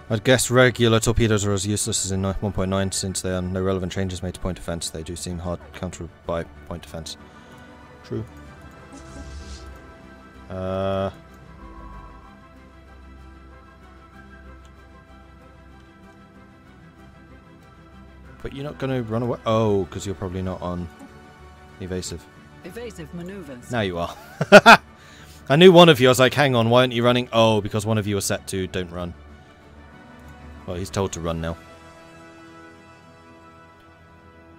I'd guess regular torpedoes are as useless as in 1.9 since there are no relevant changes made to point defense. They do seem hard countered by point defense. True. But you're not going to run away? Oh, because you're probably not on evasive. Evasive maneuvers. Now you are. I knew one of you. I was like, hang on, why aren't you running? Oh, because one of you was set to don't run. Well, he's told to run now.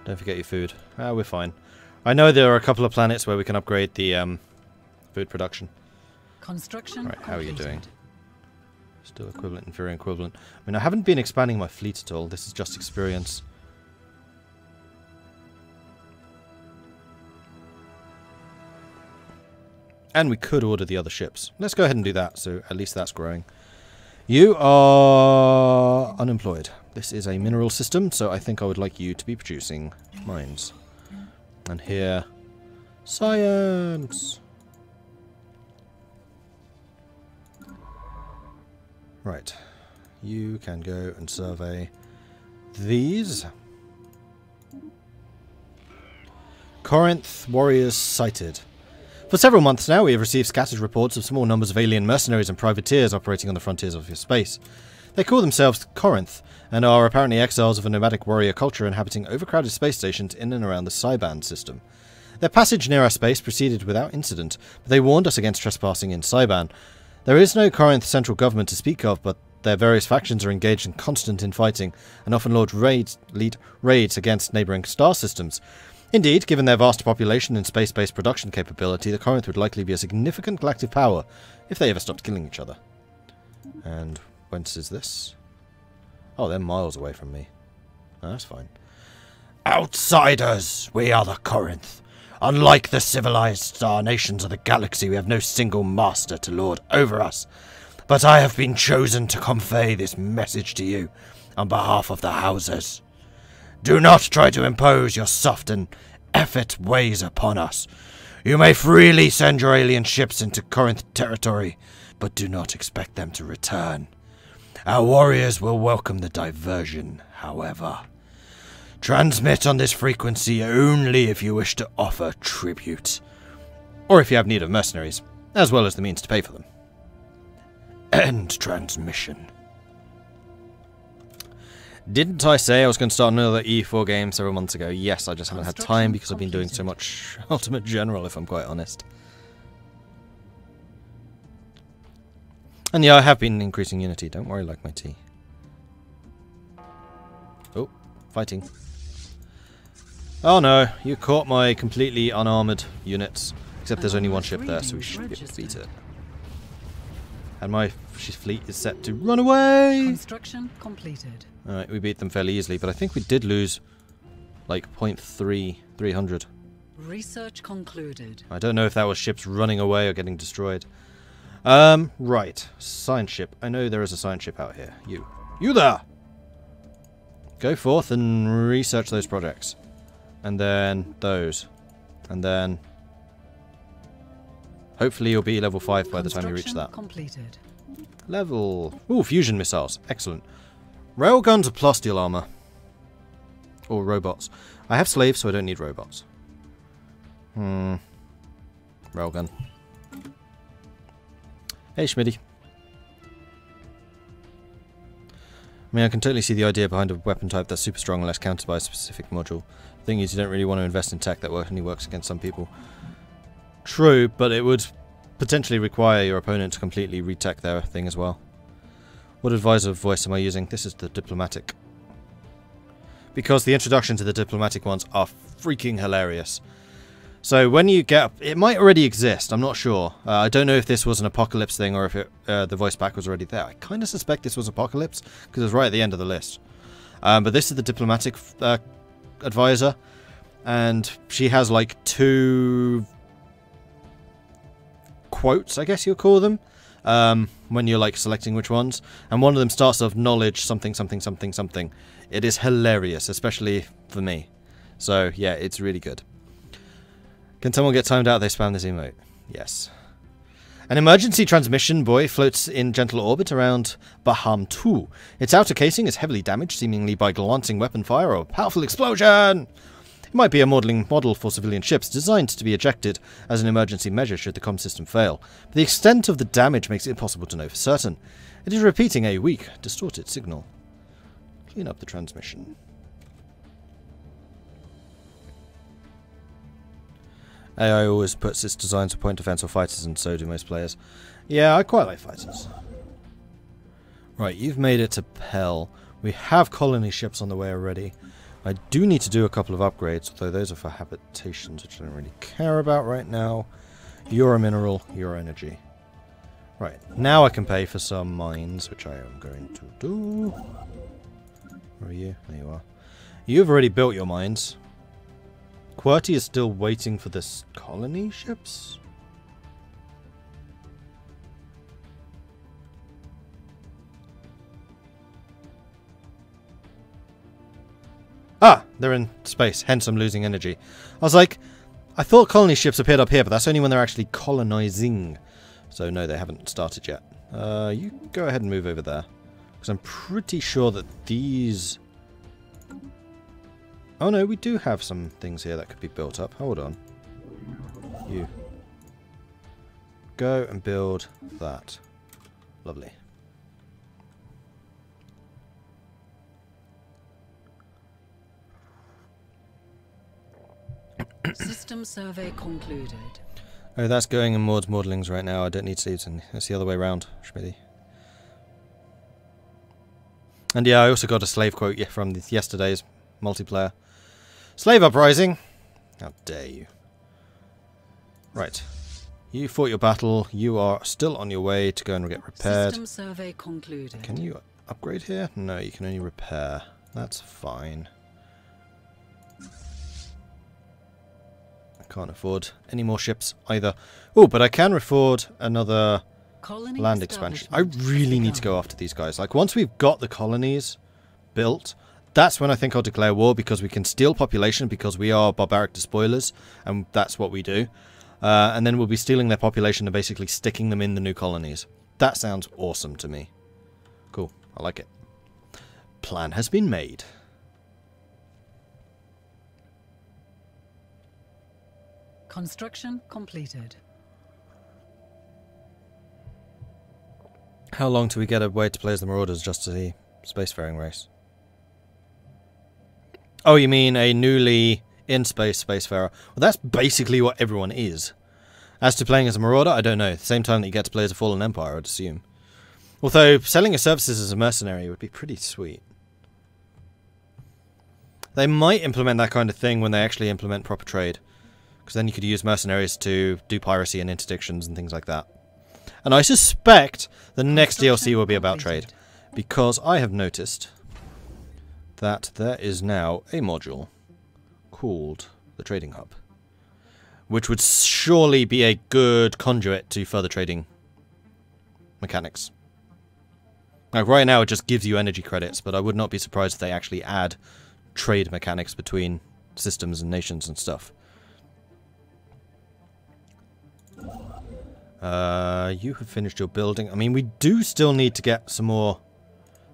Don't forget your food. Ah, we're fine. I know there are a couple of planets where we can upgrade the food production. Construction. Right, how are you doing? Still equivalent, inferior, equivalent. I mean, I haven't been expanding my fleet at all. This is just experience. And we could order the other ships. Let's go ahead and do that, so at least that's growing. You are unemployed. This is a mineral system, so I think I would like you to be producing mines. And here, science! Right. You can go and survey these. Corinth warriors sighted. For several months now, we have received scattered reports of small numbers of alien mercenaries and privateers operating on the frontiers of your space. They call themselves Corinth, and are apparently exiles of a nomadic warrior culture inhabiting overcrowded space stations in and around the Cyban system. Their passage near our space proceeded without incident, but they warned us against trespassing in Cyban. There is no Corinth central government to speak of, but their various factions are engaged in constant infighting, and often lead raids against neighbouring star systems. Indeed, given their vast population and space-based production capability, the Corinth would likely be a significant galactic power if they ever stopped killing each other. And whence is this? Oh, they're miles away from me. Oh, that's fine. Outsiders! We are the Corinth. Unlike the civilized star nations of the galaxy, we have no single master to lord over us. But I have been chosen to convey this message to you on behalf of the Houses. Do not try to impose your soft and effete ways upon us. You may freely send your alien ships into Corinth territory, but do not expect them to return. Our warriors will welcome the diversion, however. Transmit on this frequency only if you wish to offer tribute, or if you have need of mercenaries, as well as the means to pay for them. End transmission. Didn't I say I was going to start another E4 game several months ago? Yes, I just haven't had time because I've been doing so much Ultimate General, if I'm quite honest. And yeah, I have been increasing Unity. Don't worry, like my tea. Oh, fighting. Oh no, you caught my completely unarmoured units. Except there's only one ship there, so we should be able to beat it. And my fleet is set to run away! Construction completed. Alright, we beat them fairly easily, but I think we did lose like 300. Research concluded. I don't know if that was ships running away or getting destroyed. Right. Science ship. I know there is a science ship out here. You there! Go forth and research those projects. And then those. And then hopefully you'll be level 5 by the time you reach that. Completed. Level... Ooh, fusion missiles. Excellent. Railguns or plasteel armor. Or robots. I have slaves, so I don't need robots. Railgun. Hey, Schmitty. I mean, I can totally see the idea behind a weapon type that's super strong and less countered by a specific module. The thing is, you don't really want to invest in tech that only works against some people. True, but it would potentially require your opponent to completely retech their thing as well. What advisor voice am I using? This is the diplomatic. Because the introduction to the diplomatic ones are freaking hilarious. So when you get... It might already exist, I'm not sure. I don't know if this was an Apocalypse thing or if the voice back was already there. I kind of suspect this was Apocalypse, because it was right at the end of the list. But this is the diplomatic advisor, and she has like 2 quotes, I guess you'll call them, when you're like selecting which ones. And one of them starts off knowledge something something something something. It is hilarious, especially for me. So yeah, it's really good. Can someone get timed out if they spam this emote? Yes. An emergency transmission buoy floats in gentle orbit around Baham 2. Its outer casing is heavily damaged, seemingly by glancing weapon fire or a powerful explosion. It might be a modelling model for civilian ships, designed to be ejected as an emergency measure should the comm system fail. But the extent of the damage makes it impossible to know for certain. It is repeating a weak, distorted signal. Clean up the transmission. AI always puts its designs for point defense or fighters, and so do most players. Yeah, I quite like fighters. Right, you've made it to Pell. We have colony ships on the way already. I do need to do a couple of upgrades, although those are for habitations, which I don't really care about right now. You're mineral, you're energy. Right, now I can pay for some mines, which I am going to do. Where are you? There you are. You've already built your mines. QWERTY is still waiting for this colony ships? Ah! They're in space, hence I'm losing energy. I was like, I thought colony ships appeared up here, but that's only when they're actually colonizing. So no, they haven't started yet. You go ahead and move over there. Because I'm pretty sure that these... Oh no, we do have some things here that could be built up. Hold on. You. Go and build that. Lovely. System survey concluded. Oh, that's going in Maud's modelings right now. I don't need to see it. That's the other way around, Schmitty. And yeah, I also got a slave quote from yesterday's multiplayer. Slave uprising! How dare you. Right. You fought your battle. You are still on your way to go and get repaired. System survey concluded. Can you upgrade here? No, you can only repair. That's fine. I can't afford any more ships either. Oh, but I can afford another Colony land expansion. I really need to go after these guys. Like, once we've got the colonies built... That's when I think I'll declare war, because we can steal population because we are barbaric despoilers, and that's what we do. And then we'll be stealing their population and basically sticking them in the new colonies. That sounds awesome to me. Cool, I like it. Plan has been made. Construction completed. How long till we get a way to play as the Marauders, just to the spacefaring race? Oh, you mean a newly in-space spacefarer? Well, that's basically what everyone is. As to playing as a Marauder, I don't know. At the same time that you get to play as a Fallen Empire, I'd assume. Although, selling your services as a mercenary would be pretty sweet. They might implement that kind of thing when they actually implement proper trade. Because then you could use mercenaries to do piracy and interdictions and things like that. And I suspect the next DLC will be about trade. Because I have noticed... that there is now a module called the Trading Hub, which would surely be a good conduit to further trading mechanics. Like right now it just gives you energy credits, but I would not be surprised if they actually add trade mechanics between systems and nations and stuff. You have finished your building. I mean, we do still need to get some more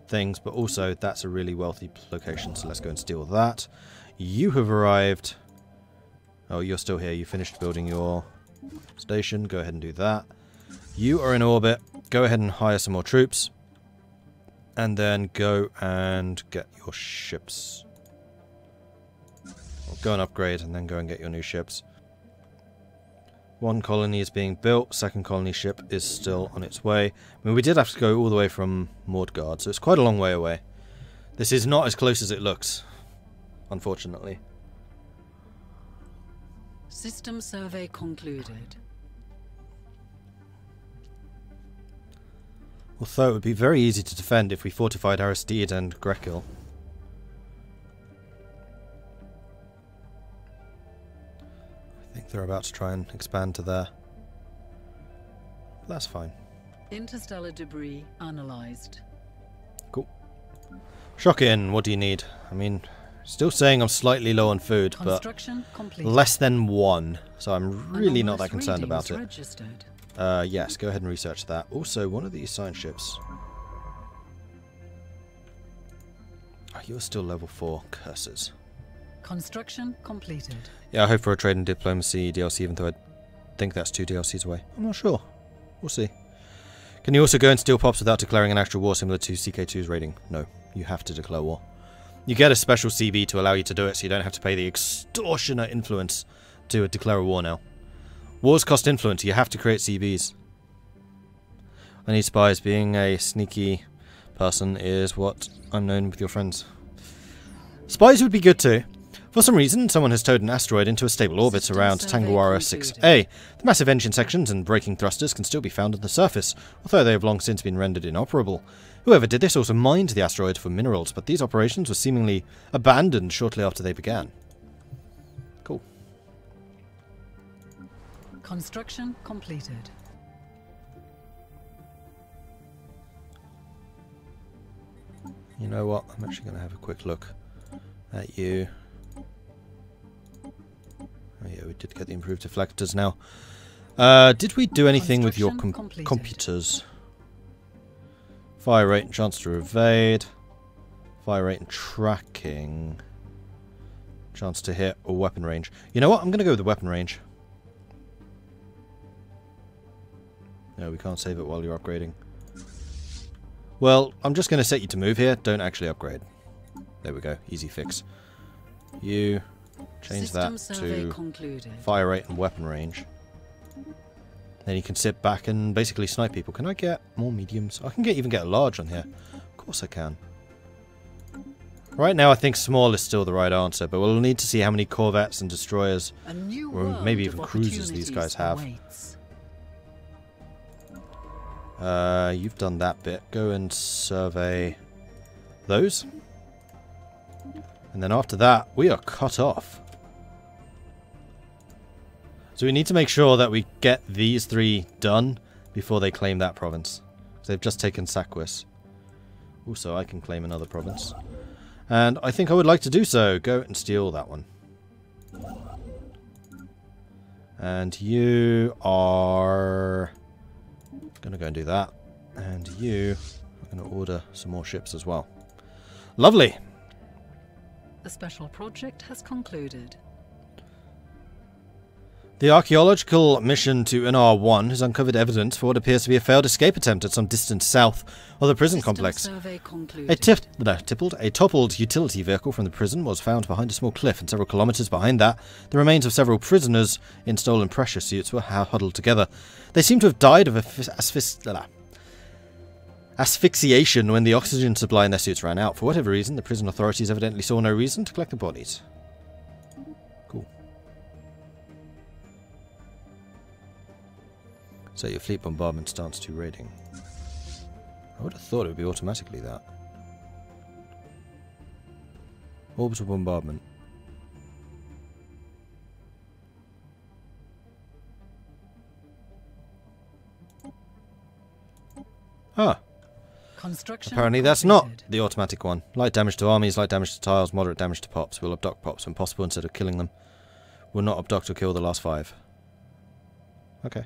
things, but also that's a really wealthy location, so let's go and steal that. You have arrived. Oh, you're still here. You finished building your station. Go ahead and do that. You are in orbit. Go ahead and hire some more troops. And then go and get your ships. Or go and upgrade and then go and get your new ships. One colony is being built, second colony ship is still on its way. I mean, we did have to go all the way from Mordred, so it's quite a long way away. This is not as close as it looks, unfortunately. System survey concluded. Although it would be very easy to defend if we fortified Aristide and Grekil. I think they're about to try and expand to there. But that's fine. Interstellar debris analyzed. Cool. Shocking, what do you need? I mean, still saying I'm slightly low on food, but Construction complete. less than 1. So I'm really not that concerned about it. Registered. Yes, go ahead and research that. Also, one of these science ships... Oh, you're still level 4. Curses. Construction completed. Yeah, I hope for a trade and diplomacy DLC, even though I think that's 2 DLCs away. I'm not sure. We'll see. Can you also go and steal pops without declaring an actual war similar to CK2's rating? No, you have to declare war. You get a special CV to allow you to do it, so you don't have to pay the extortionate influence to declare a war now. Wars cost influence, you have to create CVs. I need spies. Being a sneaky person is what I'm known with your friends. Spies would be good too. For some reason, someone has towed an asteroid into a stable orbit around Tanguara 6A. The massive engine sections and braking thrusters can still be found on the surface, although they have long since been rendered inoperable. Whoever did this also mined the asteroid for minerals, but these operations were seemingly abandoned shortly after they began. Cool. Construction completed. You know what? I'm actually going to have a quick look at you. Oh yeah, we did get the improved deflectors now. Did we do anything with your computers? Fire rate and chance to evade. Fire rate and tracking. Chance to hit or weapon range. You know what? I'm going to go with the weapon range. No, we can't save it while you're upgrading. Well, I'm just going to set you to move here. Don't actually upgrade. There we go. Easy fix. You change that to fire rate and weapon range. Then you can sit back and basically snipe people. Can I get more mediums? I can even get a large on here. Of course I can. Right now I think small is still the right answer, but we'll need to see how many corvettes and destroyers, or maybe even cruisers these guys have. You've done that bit. Go and survey those. And then after that, we are cut off. So we need to make sure that we get these 3 done before they claim that province. They've just taken Saquis. Also, I can claim another province. And I think I would like to do so. Go and steal that one. And you are going to go and do that. And you are going to order some more ships as well. Lovely. The special project has concluded. The archaeological mission to NR1 has uncovered evidence for what appears to be a failed escape attempt at some distance south of the prison complex. A toppled utility vehicle from the prison was found behind a small cliff, and several kilometers behind that, the remains of several prisoners in stolen pressure suits were huddled together. They seem to have died of asphyxiation when the oxygen supply in their suits ran out. For whatever reason, the prison authorities evidently saw no reason to collect the bodies. Cool. So your fleet bombardment stance 2 rating. I would have thought it would be automatically that. Orbital bombardment. Ah. Apparently that's not the automatic one. Light damage to armies, light damage to tiles, moderate damage to pops. Will abduct pops when possible instead of killing them. Will not abduct or kill the last 5. Okay.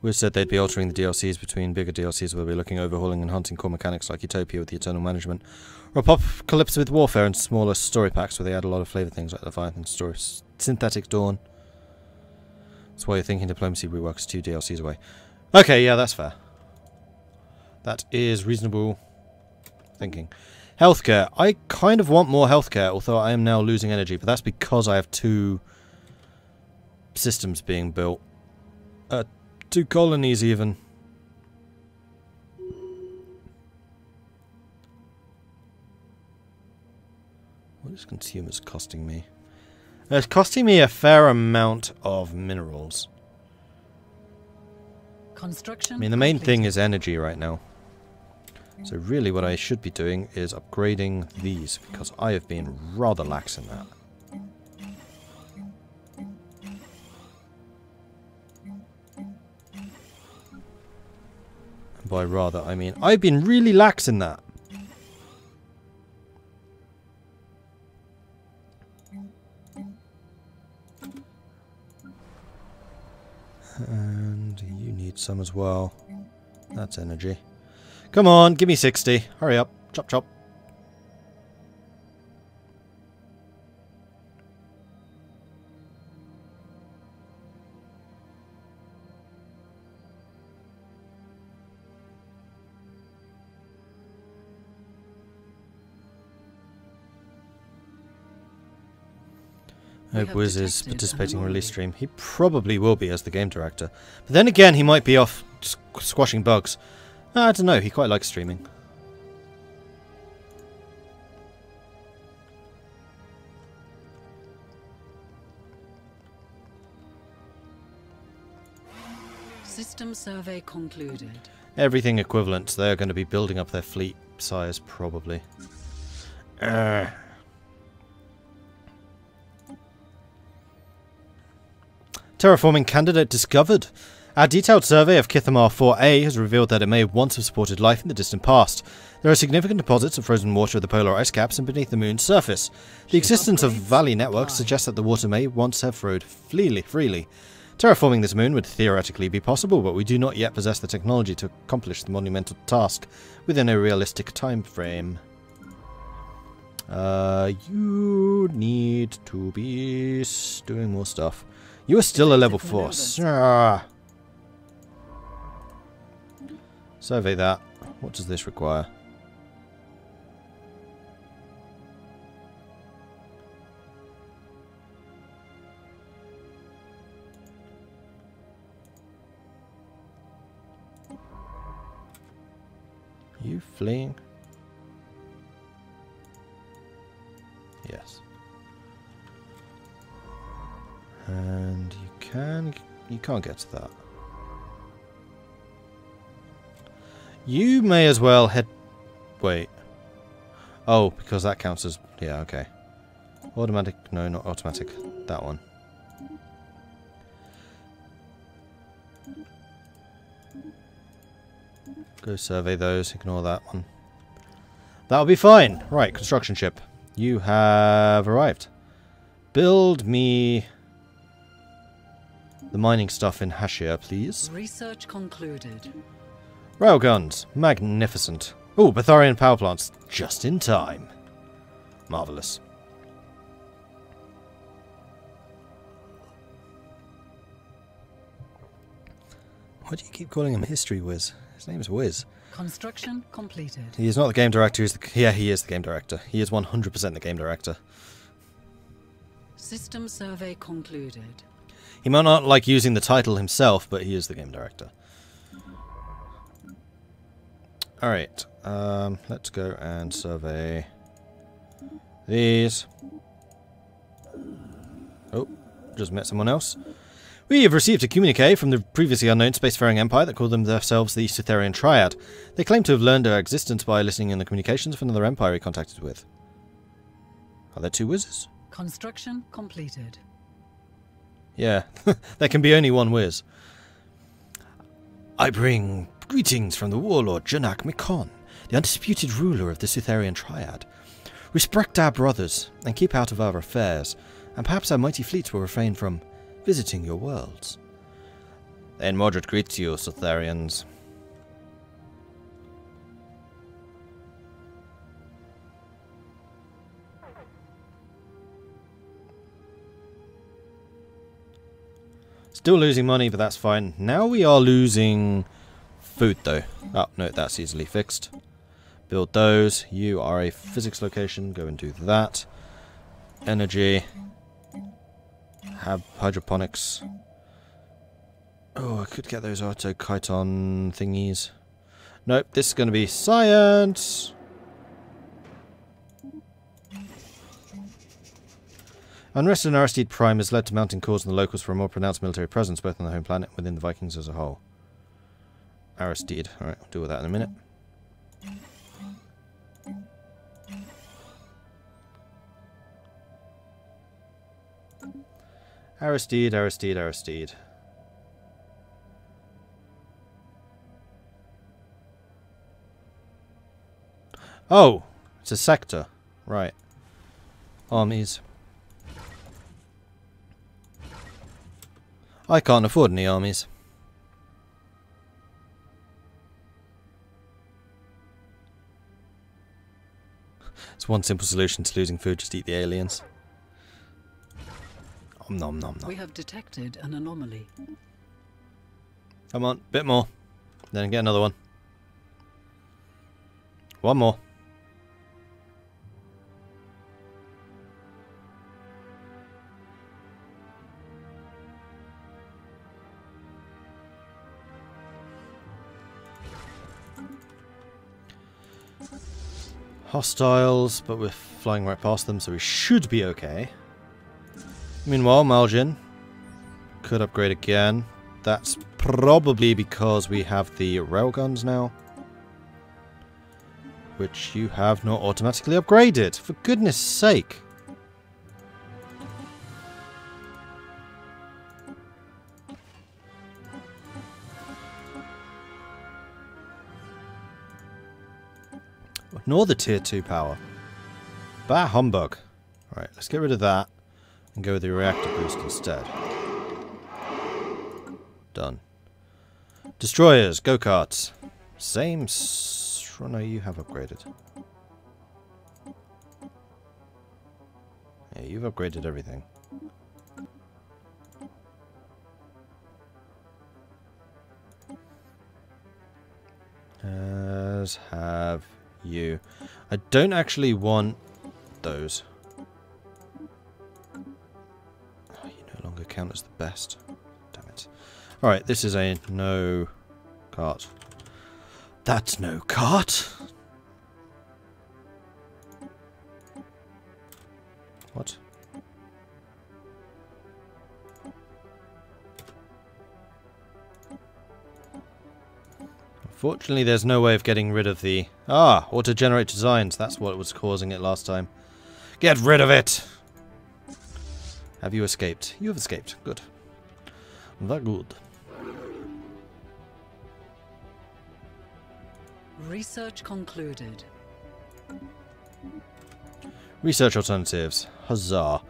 We said they'd be altering the DLCs between bigger DLCs where we'll be looking, overhauling and hunting core mechanics like Utopia with the Eternal Management, or Apocalypse with Warfare and smaller story packs where they add a lot of flavour things like the Viking story, Synthetic Dawn. That's why you're thinking Diplomacy reworks 2 DLCs away. Okay, yeah, that's fair. That is reasonable thinking. Healthcare. I kind of want more healthcare, although I am now losing energy, but that's because I have 2 systems being built. 2 colonies even. What is consumers costing me? It's costing me a fair amount of minerals. Construction I mean, the main thing is energy right now. So really what I should be doing is upgrading these, because I have been rather lax in that. And by rather, I mean I've been really lax in that. need some as well. That's energy. Come on, give me 60. Hurry up. Chop chop. I hope Wiz is participating in release stream. He probably will be as the game director. But then again, he might be off squashing bugs. I don't know, he quite likes streaming. System survey concluded. Everything equivalent, so they're going to be building up their fleet size, probably. Terraforming candidate discovered. Our detailed survey of Kithamar 4A has revealed that it may once have supported life in the distant past. There are significant deposits of frozen water at the polar ice caps and beneath the moon's surface. The existence of valley networks suggests that the water may once have flowed freely. Terraforming this moon would theoretically be possible, but we do not yet possess the technology to accomplish the monumental task within a realistic time frame. You need to be doing more stuff. You are still a level 4. Survey that. What does this require? You fleeing? Yes. And you can't get to that. You may as well head... Wait. Oh, because that counts as... Yeah, okay. Automatic... No, not automatic. That one. Go survey those. Ignore that one. That'll be fine. Right, construction ship. You have arrived. Build me... the mining stuff in Hashir, please. Research concluded. Railguns. Magnificent. Oh, Betharian power plants. Just in time. Marvellous. Why do you keep calling him History Wiz? His name is Wiz. Construction completed. He is not the game director. Yeah, he is the game director. He is 100% the game director. System survey concluded. He might not like using the title himself, but he is the game director. Alright, let's go and survey these. Oh, just met someone else. We have received a communique from the previously unknown spacefaring empire that called themselves the Cytherian Triad. They claim to have learned our existence by listening in the communications of another empire we contacted with. Are there two wizards? Construction completed. Yeah, there can be only one Wiz. I bring greetings from the warlord Janak Mikon, the undisputed ruler of the Cytherian Triad. Respect our brothers, and keep out of our affairs, and perhaps our mighty fleets will refrain from visiting your worlds. Then Mordred greets you, Cytherians. Still losing money, but that's fine. Now we are losing food, though. Oh, no, that's easily fixed. Build those. You are a physics location. Go and do that. Energy. Have hydroponics. Oh, I could get those auto-chiton thingies. Nope, this is going to be science. Unrest in Aristide Prime has led to mounting calls in the locals for a more pronounced military presence, both on the home planet and within the Vikings as a whole. Aristide. Alright, we'll deal with that in a minute. Aristide, Aristide, Aristide. Oh! It's a sector. Right. Armies. I can't afford any armies. It's one simple solution to losing food, just eat the aliens. Om nom nom nom. We have detected an anomaly. Come on, bit more. Then get another one. One more. Hostiles, but we're flying right past them, so we should be okay. Meanwhile, Malgin could upgrade again. That's probably because we have the railguns now, which you have not automatically upgraded. For goodness sake. Nor the tier 2 power. Bah humbug. Right, let's get rid of that and go with the reactor boost instead. Done. Destroyers, go-karts. Same. Oh no, you have upgraded. Yeah, you've upgraded everything. As have you. I don't actually want those. Oh, you no longer count as the best. Damn it. Alright, this is a no cart. That's no cart! What? Unfortunately, there's no way of getting rid of the... Ah! Auto-generate designs. That's what was causing it last time. Get rid of it! Have you escaped? You have escaped. Good. Very good. Research concluded. Research alternatives. Huzzah.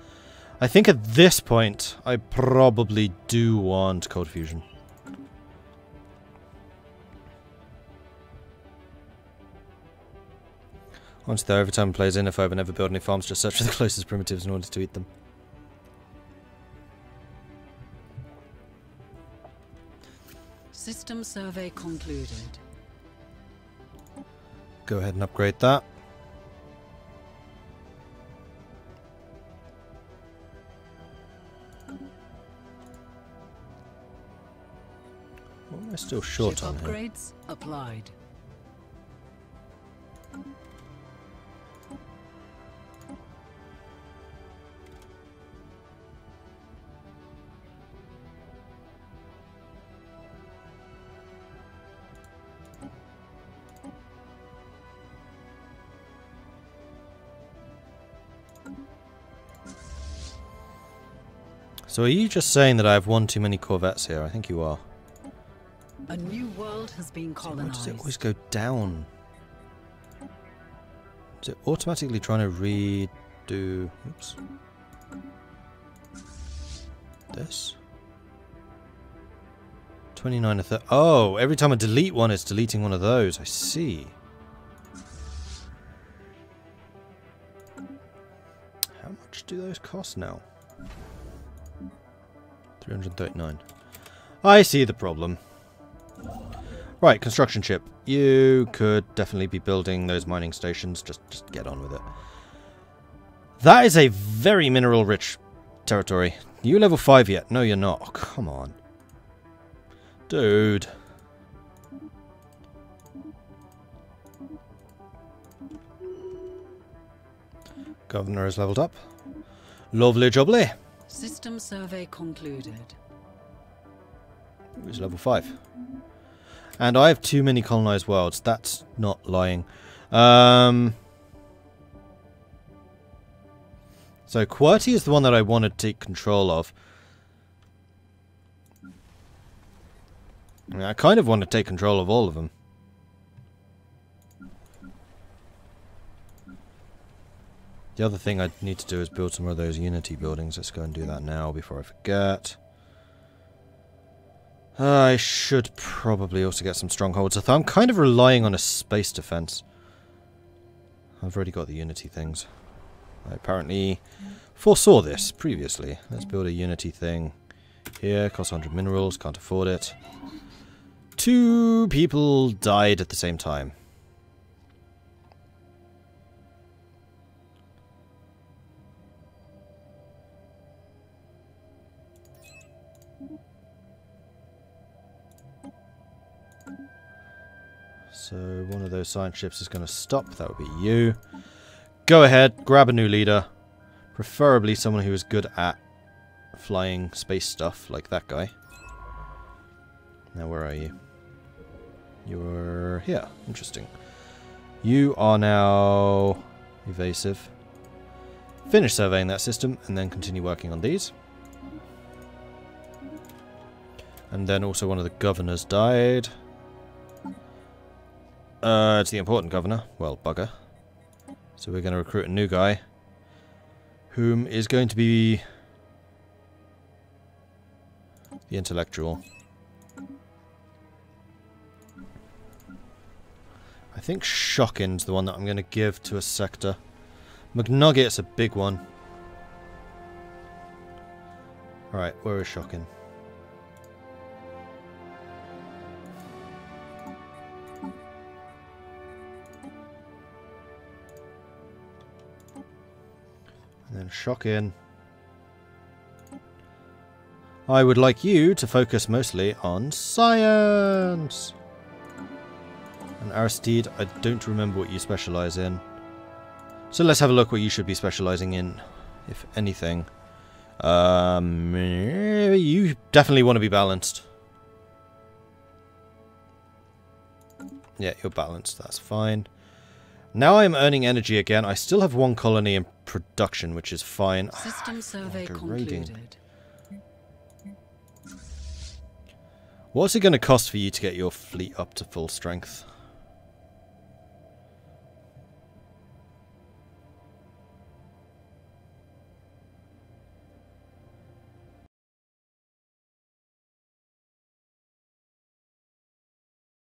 I think at this point, I probably do want cold fusion. Once their overtime plays in, if I ever never build any farms, just search for the closest primitives in order to eat them. System survey concluded. Go ahead and upgrade that. What am I still short Ship on here? upgrades applied. So are you just saying that I have one too many corvettes here? I think you are. A new world has been So why colonized. does it always go down? Is it automatically trying to redo... Oops. This? 29 to 30... Oh, every time I delete one, it's deleting one of those. I see. How much do those cost now? 339. I see the problem. Right, construction ship. You could definitely be building those mining stations. Just get on with it. That is a very mineral-rich territory. You level 5 yet? No, you're not. Oh, come on. Dude. Governor is leveled up. Lovely jubbly. System survey concluded. He's level 5. And I have too many colonized worlds. That's not lying. So QWERTY is the one that I want to take control of. I mean, I kind of want to take control of all of them. The other thing I need to do is build some of those Unity buildings. Let's go and do that now before I forget. I should probably also get some strongholds. I'm kind of relying on a space defense. I've already got the Unity things. I apparently foresaw this previously. Let's build a Unity thing here. Costs 100 minerals. Can't afford it. 2 people died at the same time. So one of those science ships is going to stop. That would be you. Go ahead, grab a new leader. Preferably someone who is good at flying space stuff, like that guy. Now where are you? You're here. Interesting. You are now evasive. Finish surveying that system and then continue working on these. And then also one of the governors died. It's the important governor. Well, bugger. So we're going to recruit a new guy. Whom is going to be the intellectual. I think Shocking's the one that I'm going to give to a sector. McNugget's a big one. Alright, where is Shocking? And then Shocking. I would like you to focus mostly on science. And Aristide, I don't remember what you specialise in. So let's have a look what you should be specialising in, if anything. You definitely want to be balanced. Yeah, you're balanced, that's fine. Now I'm earning energy again. I still have 1 colony in production, which is fine. System survey concluded. What's it going to cost for you to get your fleet up to full strength?